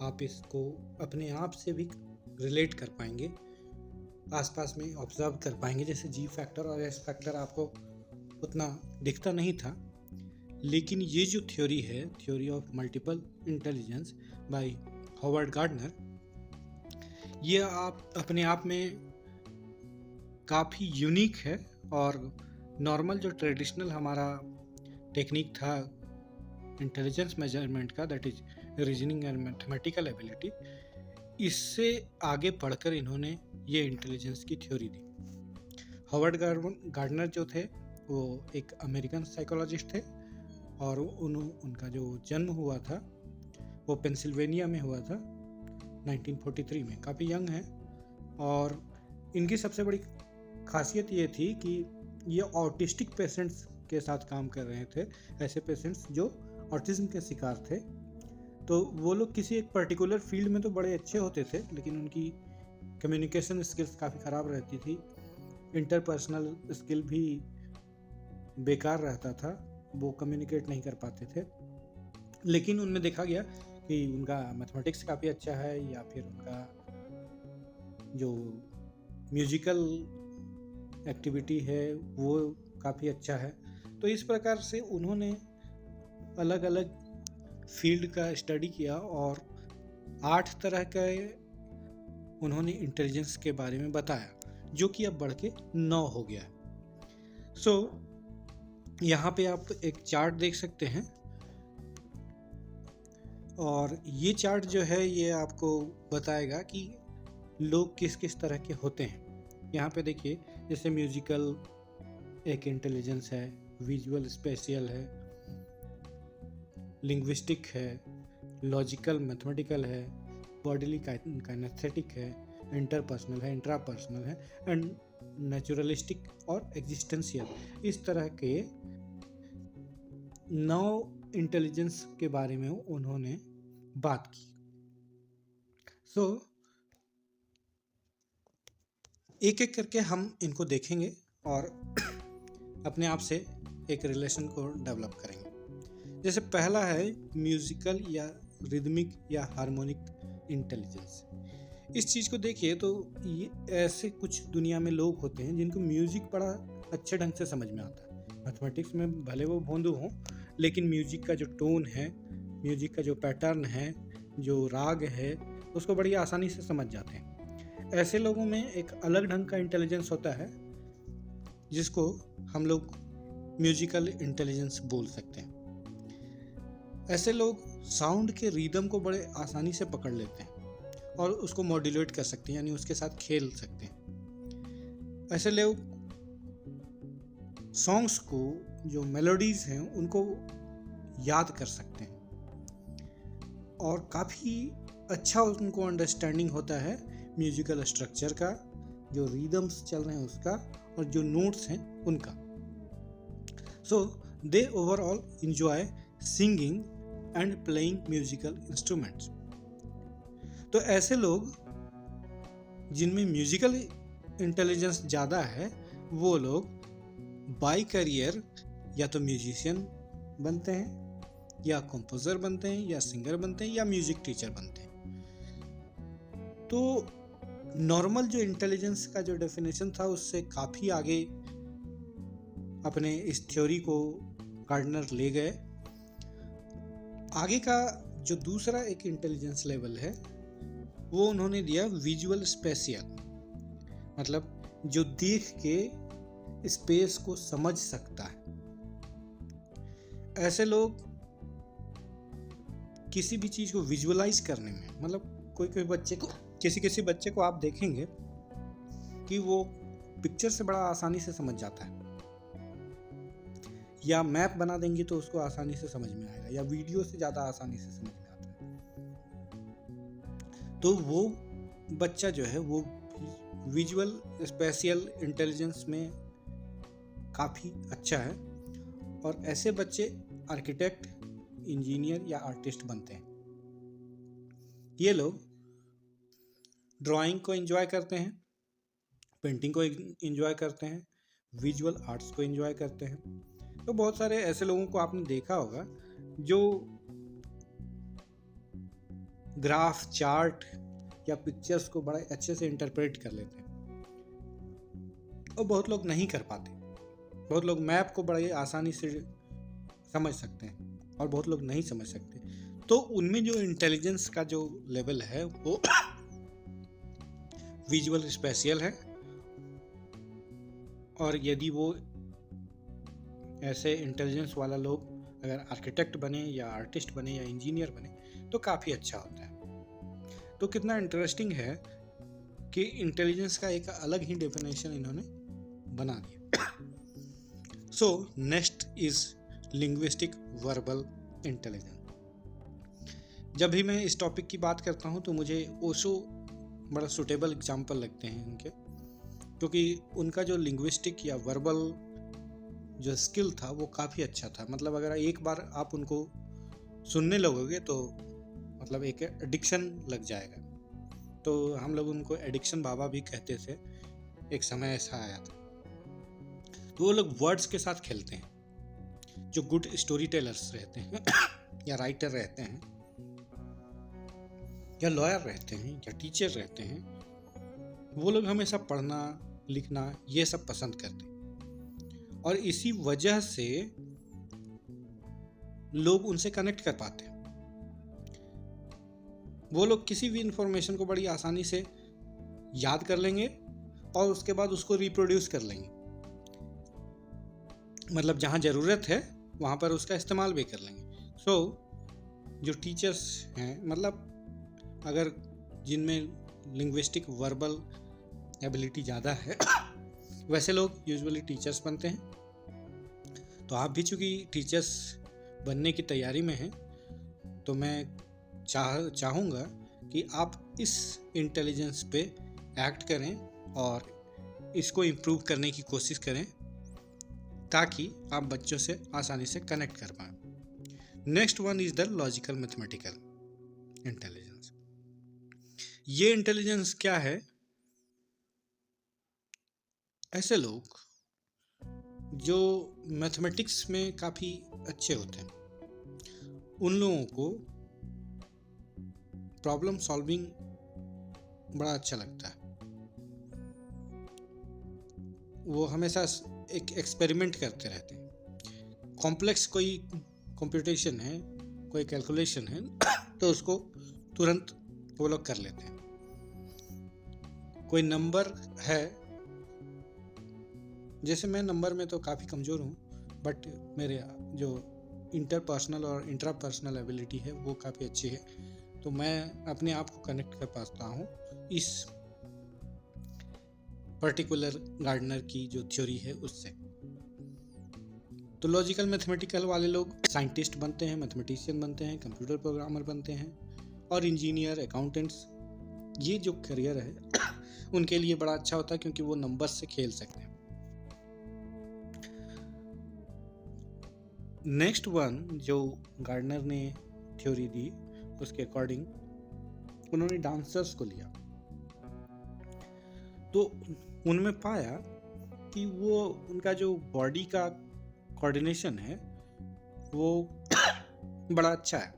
आप इसको अपने आप से भी रिलेट कर पाएंगे, आसपास में ऑब्जर्व कर पाएंगे। जैसे जी फैक्टर और एस फैक्टर आपको उतना दिखता नहीं था, लेकिन ये जो थ्योरी है, theory of multiple intelligence by Howard Gardner, ये आप अपने आप में काफ़ी यूनिक है। और नॉर्मल जो ट्रेडिशनल हमारा टेक्निक था इंटेलिजेंस मेजरमेंट का, that is reasoning and mathematical ability, इससे आगे बढ़कर इन्होंने ये इंटेलिजेंस की थ्योरी दी। हॉवर्ड गार्डनर जो थे वो एक अमेरिकन साइकोलॉजिस्ट थे, और उनका जो जन्म हुआ था वो पेंसिल्वेनिया में हुआ था 1943 में। काफ़ी यंग है, और इनकी सबसे बड़ी खासियत ये थी कि ये ऑटिस्टिक पेशेंट्स के साथ काम कर रहे थे, ऐसे पेशेंट्स जो ऑटिज्म के शिकार थे। तो वो लोग किसी एक पर्टिकुलर फील्ड में तो बड़े अच्छे होते थे, लेकिन उनकी कम्युनिकेशन स्किल्स काफ़ी ख़राब रहती थी, इंटरपर्सनल स्किल भी बेकार रहता था, वो कम्युनिकेट नहीं कर पाते थे। लेकिन उनमें देखा गया कि उनका मैथमेटिक्स काफ़ी अच्छा है, या फिर उनका जो म्यूजिकल एक्टिविटी है वो काफ़ी अच्छा है। तो इस प्रकार से उन्होंने अलग अलग फील्ड का स्टडी किया, और 8 तरह के उन्होंने इंटेलिजेंस के बारे में बताया, जो कि अब बढ़ के 9 हो गया है। सो यहाँ पे आप एक चार्ट देख सकते हैं, और ये चार्ट जो है ये आपको बताएगा कि लोग किस किस तरह के होते हैं। यहाँ पे देखिए, जैसे म्यूजिकल एक इंटेलिजेंस है, विजुअल स्पेशियल है, लिंग्विस्टिक है, लॉजिकल मैथमेटिकल है, बॉडीली काइनेस्थेटिक है, इंटरपर्सनल है, इंट्रापर्सनल है, एंड नेचुरलिस्टिक और एग्जिस्टेंशियल। इस तरह के 9 इंटेलिजेंस के बारे में उन्होंने बात की। सो एक एक करके हम इनको देखेंगे और अपने आप से एक रिलेशन को डेवलप करेंगे। जैसे पहला है म्यूजिकल या रिदमिक या हार्मोनिक इंटेलिजेंस। इस चीज़ को देखिए तो ये ऐसे कुछ दुनिया में लोग होते हैं जिनको म्यूजिक बड़ा अच्छे ढंग से समझ में आता है। मैथमेटिक्स में भले वो भोंदू हों, लेकिन म्यूजिक का जो टोन है, म्यूजिक का जो पैटर्न है, जो राग है, उसको बड़ी आसानी से समझ जाते हैं। ऐसे लोगों में एक अलग ढंग का इंटेलिजेंस होता है जिसको हम लोग म्यूजिकल इंटेलिजेंस बोल सकते हैं। ऐसे लोग साउंड के रिदम को बड़े आसानी से पकड़ लेते हैं और उसको मॉड्यूलेट कर सकते हैं, यानी उसके साथ खेल सकते हैं। ऐसे लोग सॉन्ग्स को, जो मेलोडीज हैं, उनको याद कर सकते हैं, और काफ़ी अच्छा उनको अंडरस्टैंडिंग होता है म्यूजिकल स्ट्रक्चर का, जो रिदम्स चल रहे हैं उसका, और जो नोट्स हैं उनका। So they overall enjoy singing and playing musical instruments. तो ऐसे लोग जिनमें म्यूजिकल इंटेलिजेंस ज़्यादा है, वो लोग बाय करियर या तो म्यूजिशियन बनते हैं, या कंपोजर बनते हैं, या सिंगर बनते हैं, या म्यूजिक टीचर बनते हैं। तो नॉर्मल जो इंटेलिजेंस का जो डेफिनेशन था उससे काफ़ी आगे अपने इस थ्योरी को गार्डनर ले गए। आगे का जो दूसरा एक इंटेलिजेंस लेवल है वो उन्होंने दिया विजुअल स्पेशियल, मतलब जो देख के स्पेस को समझ सकता है। ऐसे लोग किसी भी चीज़ को विजुअलाइज करने में, मतलब कोई बच्चे को, किसी बच्चे को आप देखेंगे कि वो पिक्चर से बड़ा आसानी से समझ जाता है, या मैप बना देंगे तो उसको आसानी से समझ में आएगा, या वीडियो से ज़्यादा आसानी से समझ में आता है। तो वो बच्चा जो है वो विजुअल स्पेशियल इंटेलिजेंस में काफ़ी अच्छा है, और ऐसे बच्चे आर्किटेक्ट, इंजीनियर या आर्टिस्ट बनते हैं। ये लोग ड्राइंग को एंजॉय करते हैं, पेंटिंग को एंजॉय करते हैं, विजुअल आर्ट्स को एंजॉय करते हैं। तो बहुत सारे ऐसे लोगों को आपने देखा होगा जो ग्राफ, चार्ट या पिक्चर्स को बड़े अच्छे से इंटरप्रेट कर लेते हैं, और बहुत लोग नहीं कर पाते। बहुत लोग मैप को बड़े आसानी से समझ सकते हैं और बहुत लोग नहीं समझ सकते। तो उनमें जो इंटेलिजेंस का जो लेवल है वो विजुअल स्पेशियल है, और यदि वो ऐसे इंटेलिजेंस वाला लोग अगर आर्किटेक्ट बने या आर्टिस्ट बने या इंजीनियर बने तो काफ़ी अच्छा होता है। तो कितना इंटरेस्टिंग है कि इंटेलिजेंस का एक अलग ही डेफिनेशन इन्होंने बना दिया। So next is linguistic verbal intelligence. जब भी मैं इस टॉपिक की बात करता हूँ तो मुझे ओशो बड़ा सुटेबल एग्जाम्पल लगते हैं उनके, क्योंकि उनका जो लिंग्विस्टिक या वर्बल जो स्किल था वो काफ़ी अच्छा था। मतलब अगर एक बार आप उनको सुनने लगोगे तो मतलब एक एडिक्शन लग जाएगा। तो हम लोग उनको एडिक्शन बाबा भी कहते थे, एक समय ऐसा आया था। तो वो लोग वर्ड्स के साथ खेलते हैं। जो गुड स्टोरी टेलर्स रहते हैं या राइटर रहते हैं या लॉयर रहते हैं या टीचर रहते हैं, वो लोग हमेशा पढ़ना लिखना ये सब पसंद करते हैं, और इसी वजह से लोग उनसे कनेक्ट कर पाते हैं। वो लोग किसी भी इंफॉर्मेशन को बड़ी आसानी से याद कर लेंगे और उसके बाद उसको रिप्रोड्यूस कर लेंगे। मतलब जहाँ ज़रूरत है वहाँ पर उसका इस्तेमाल भी कर लेंगे। सो जो टीचर्स हैं, मतलब अगर जिनमें लिंग्विस्टिक वर्बल एबिलिटी ज़्यादा है वैसे लोग यूजुअली टीचर्स बनते हैं। तो आप भी चूँकि टीचर्स बनने की तैयारी में हैं, तो मैं चाहूँगा कि आप इस इंटेलिजेंस पे एक्ट करें और इसको इम्प्रूव करने की कोशिश करें ताकि आप बच्चों से आसानी से कनेक्ट कर पाएँ। Next one is the logical mathematical intelligence. ये इंटेलिजेंस क्या है? ऐसे लोग जो मैथमेटिक्स में काफ़ी अच्छे होते हैं, उन लोगों को प्रॉब्लम सॉल्विंग बड़ा अच्छा लगता है। वो हमेशा एक एक्सपेरिमेंट करते रहते हैं। कॉम्प्लेक्स कोई कंप्यूटेशन है, कोई कैलकुलेशन है तो उसको तुरंत वो लोग कर लेते हैं। कोई नंबर है, जैसे मैं नंबर में तो काफ़ी कमज़ोर हूँ, बट मेरे जो इंटरपर्सनल और इंट्रापर्सनल एबिलिटी है वो काफ़ी अच्छी है। तो मैं अपने आप को कनेक्ट कर पाता हूँ इस पर्टिकुलर गार्डनर की जो थ्योरी है उससे। तो लॉजिकल मैथमेटिकल वाले लोग साइंटिस्ट बनते हैं, मैथमेटिशियन बनते हैं, कंप्यूटर प्रोग्रामर बनते हैं, और इंजीनियर, अकाउंटेंट्स, ये जो करियर है उनके लिए बड़ा अच्छा होता है क्योंकि वो नंबर्स से खेल सकते हैं। नेक्स्ट वन जो गार्डनर ने थ्योरी दी उसके अकॉर्डिंग उन्होंने डांसर्स को लिया, तो उनमें पाया कि वो उनका जो बॉडी का कोऑर्डिनेशन है वो बड़ा अच्छा है।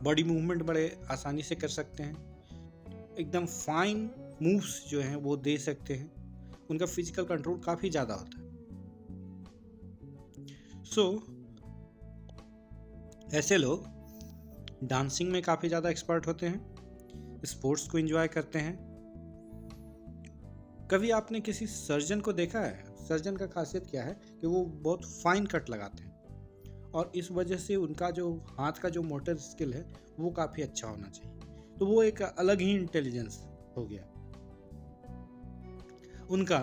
बॉडी मूवमेंट बड़े आसानी से कर सकते हैं, एकदम फाइन मूव्स जो हैं वो दे सकते हैं। उनका फिजिकल कंट्रोल काफ़ी ज़्यादा होता है। सो ऐसे लोग डांसिंग में काफ़ी ज़्यादा एक्सपर्ट होते हैं, स्पोर्ट्स को एंजॉय करते हैं। कभी आपने किसी सर्जन को देखा है? सर्जन का खासियत क्या है कि वो बहुत फाइन कट लगाते हैं, और इस वजह से उनका जो हाथ का जो मोटर स्किल है वो काफ़ी अच्छा होना चाहिए। तो वो एक अलग ही इंटेलिजेंस हो गया उनका।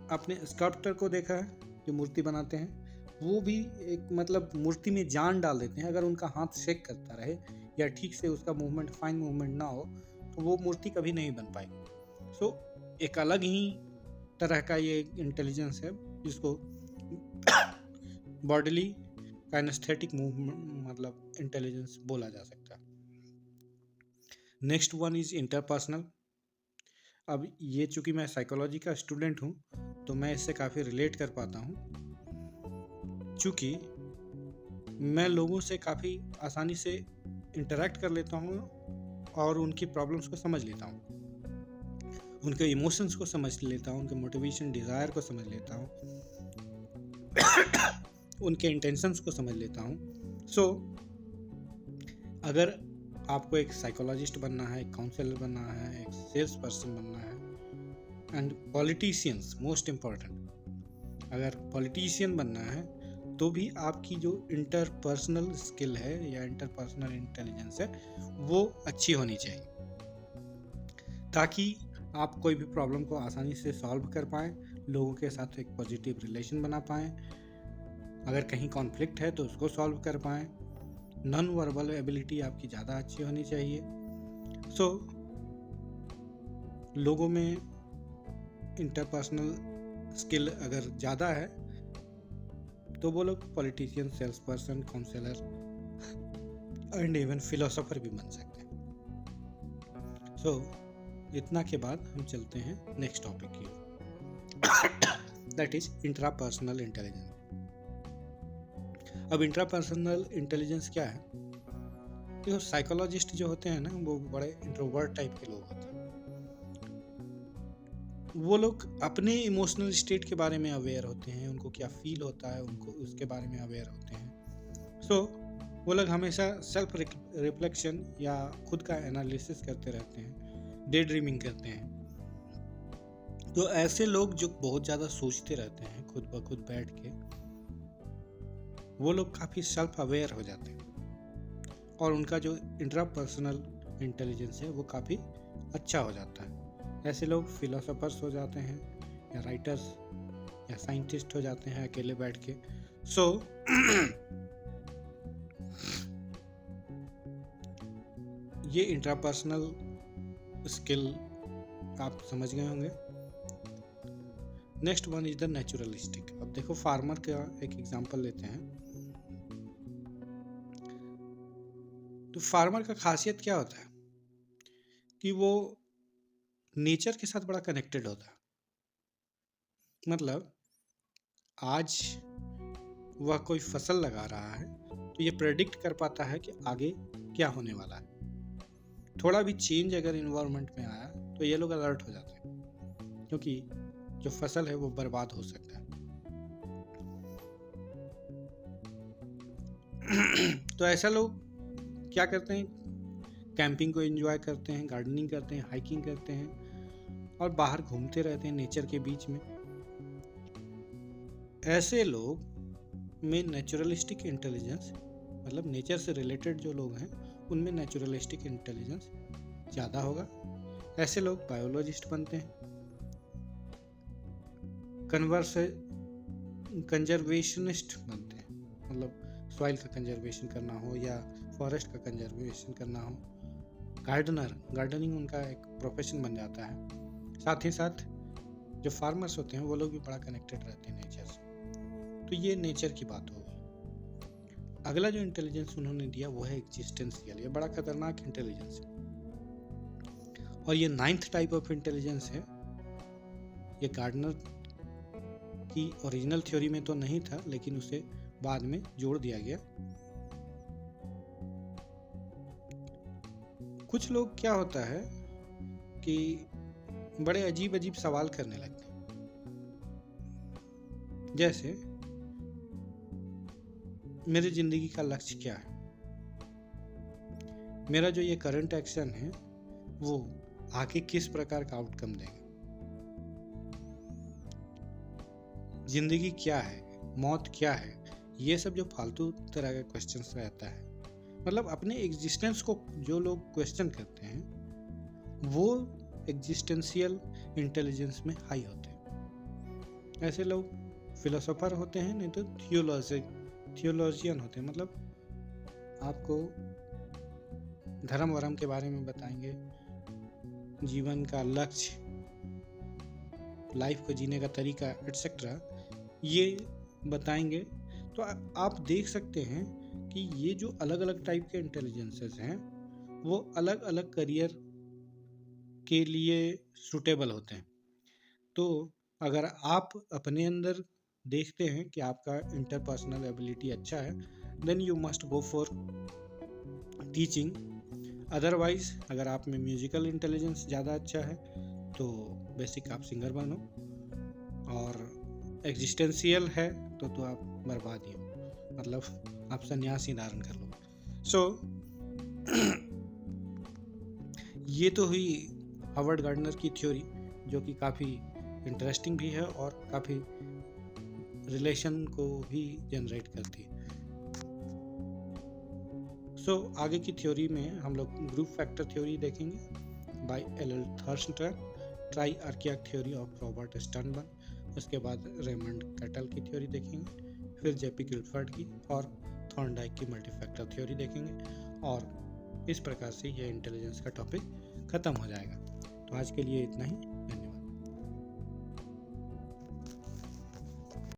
आपने स्कल्पटर को देखा है जो मूर्ति बनाते हैं, वो भी एक मतलब मूर्ति में जान डाल देते हैं। अगर उनका हाथ शेक करता रहे या ठीक से उसका मूवमेंट, फाइन मूवमेंट ना हो, तो वो मूर्ति कभी नहीं बन पाएगी। सो एक अलग ही तरह का ये इंटेलिजेंस है जिसको बॉडीली काइनेस्थेटिक मूवमेंट मतलब इंटेलिजेंस बोला जा सकता है। Next one is interpersonal. अब ये चूँकि मैं साइकोलॉजी का स्टूडेंट हूँ तो मैं इससे काफ़ी रिलेट कर पाता हूँ, चूँकि मैं लोगों से काफ़ी आसानी से इंटरेक्ट कर लेता हूँ और उनकी प्रॉब्लम्स को समझ लेता हूँ, उनके इमोशंस को समझ लेता हूँ, उनके मोटिवेशन डिज़ायर को समझ लेता हूँ, उनके इंटेंशंस को समझ लेता हूँ। सो अगर आपको एक साइकोलॉजिस्ट बनना है, एक काउंसलर बनना है, एक सेल्स पर्सन बनना है, एंड पॉलिटिशियंस मोस्ट इम्पॉर्टेंट, अगर पॉलिटिशियन बनना है तो भी आपकी जो इंटरपर्सनल स्किल है या इंटरपर्सनल इंटेलिजेंस है वो अच्छी होनी चाहिए, ताकि आप कोई भी प्रॉब्लम को आसानी से सॉल्व कर पाएँ, लोगों के साथ एक पॉजिटिव रिलेशन बना पाएँ, अगर कहीं कॉन्फ्लिक्ट है तो उसको सॉल्व कर पाएँ, नॉन वर्बल एबिलिटी आपकी ज़्यादा अच्छी होनी चाहिए। सो लोगों में इंटरपर्सनल स्किल अगर ज़्यादा है तो वो लोग politician, sales person, counsellor and even philosopher भी बन सकते हैं। सो इतना के बाद हम चलते हैं नेक्स्ट टॉपिक की, दैट इज इंट्रापर्सनल इंटेलिजेंस। अब इंट्रापर्सनल इंटेलिजेंस क्या है? देखो, साइकोलॉजिस्ट जो होते हैं ना, वो बड़े इंट्रोवर्ट टाइप के लोग होते हैं। वो लोग अपने इमोशनल स्टेट के बारे में अवेयर होते हैं, उनको क्या फील होता है उनको उसके बारे में अवेयर होते हैं। सो वो लोग हमेशा सेल्फ रिफ्लेक्शन या खुद का एनालिसिस करते रहते हैं, डे ड्रीमिंग करते हैं। तो ऐसे लोग जो बहुत ज़्यादा सोचते रहते हैं खुद ब खुद बैठ के, वो लोग काफ़ी सेल्फ अवेयर हो जाते हैं और उनका जो इंट्रापर्सनल इंटेलिजेंस है वो काफ़ी अच्छा हो जाता है। ऐसे लोग फिलोसोफर्स हो जाते हैं या राइटर्स या साइंटिस्ट हो जाते हैं अकेले बैठ के। सो ये इंट्रापर्सनल स्किल आप समझ गए होंगे। Next one is the naturalistic. अब देखो, फार्मर का एक एग्जांपल लेते हैं। तो फार्मर का खासियत क्या होता है कि वो नेचर के साथ बड़ा कनेक्टेड होता है। मतलब आज वह कोई फसल लगा रहा है तो ये प्रेडिक्ट कर पाता है कि आगे क्या होने वाला है। थोड़ा भी चेंज अगर इन्वायरमेंट में आया तो ये लोग अलर्ट हो जाते हैं, क्योंकि जो फसल है वो बर्बाद हो सकता है। तो ऐसा लोग क्या करते हैं? कैंपिंग को एंजॉय करते हैं, गार्डनिंग करते हैं, हाइकिंग करते हैं और बाहर घूमते रहते हैं नेचर के बीच में। ऐसे लोग में नेचुरलिस्टिक इंटेलिजेंस, मतलब नेचर से रिलेटेड जो लोग हैं उनमें नेचुरलिस्टिक इंटेलिजेंस ज़्यादा होगा। ऐसे लोग बायोलॉजिस्ट बनते हैं, कंजर्वेशनिस्ट बनते हैं, मतलब सॉइल का कंजर्वेशन करना हो या फॉरेस्ट का कंजर्वेशन करना हो। गार्डनिंग उनका एक प्रोफेशन बन जाता है। साथ ही साथ जो फार्मर्स होते हैं वो लोग भी बड़ा कनेक्टेड रहते हैं नेचर से। तो ये नेचर की बात हो गई। अगला जो इंटेलिजेंस उन्होंने दिया वो है एग्जिस्टेंशियल। ये बड़ा खतरनाक इंटेलिजेंस है और ये 9th टाइप ऑफ इंटेलिजेंस है। ये गार्डनर की ओरिजिनल थ्योरी में तो नहीं था, लेकिन उसे बाद में जोड़ दिया गया। कुछ लोग क्या होता है कि बड़े अजीब अजीब सवाल करने लगते हैं, जैसे मेरी जिंदगी का लक्ष्य क्या है, मेरा जो ये करंट एक्शन है वो आगे किस प्रकार का आउटकम देगा, जिंदगी क्या है, मौत क्या है। ये सब जो फालतू तरह का क्वेश्चंस रहता है, मतलब अपने एग्जिस्टेंस को जो लोग क्वेश्चन करते हैं वो एग्जिस्टेंशियल इंटेलिजेंस में हाई होते हैं। ऐसे लोग फिलोसोफर होते हैं, नहीं तो थियोलॉजियन होते हैं, मतलब आपको धर्म वरम के बारे में बताएंगे, जीवन का लक्ष्य, लाइफ को जीने का तरीका एटसेट्रा ये बताएंगे। तो आप देख सकते हैं कि ये जो अलग अलग टाइप के इंटेलिजेंसेस हैं वो अलग अलग करियर के लिए सूटेबल होते हैं। तो अगर आप अपने अंदर देखते हैं कि आपका इंटरपर्सनल एबिलिटी अच्छा है, then you must go for teaching. Otherwise अगर आप में म्यूजिकल इंटेलिजेंस ज़्यादा अच्छा है तो बेसिक आप सिंगर बनो, और एग्जिस्टेंशियल है तो आप बर्बाद ही हो, मतलब आप संन्यास ही धारण कर लो। सो ये तो हुई हावर्ड गार्डनर की थ्योरी, जो कि काफ़ी इंटरेस्टिंग भी है और काफ़ी रिलेशन को भी जनरेट करती है। सो आगे की थ्योरी में हम लोग ग्रुप फैक्टर थ्योरी देखेंगे by L Thurstone, triarchic theory of Robert Sternberg, उसके बाद रेमंड कैटल की थ्योरी देखेंगे, फिर जेपी गिल्फर्ड की और थॉर्नडाइक की मल्टीफैक्टर थ्योरी देखेंगे, और इस प्रकार से ये इंटेलिजेंस का टॉपिक ख़त्म हो जाएगा। तो आज के लिए इतना ही।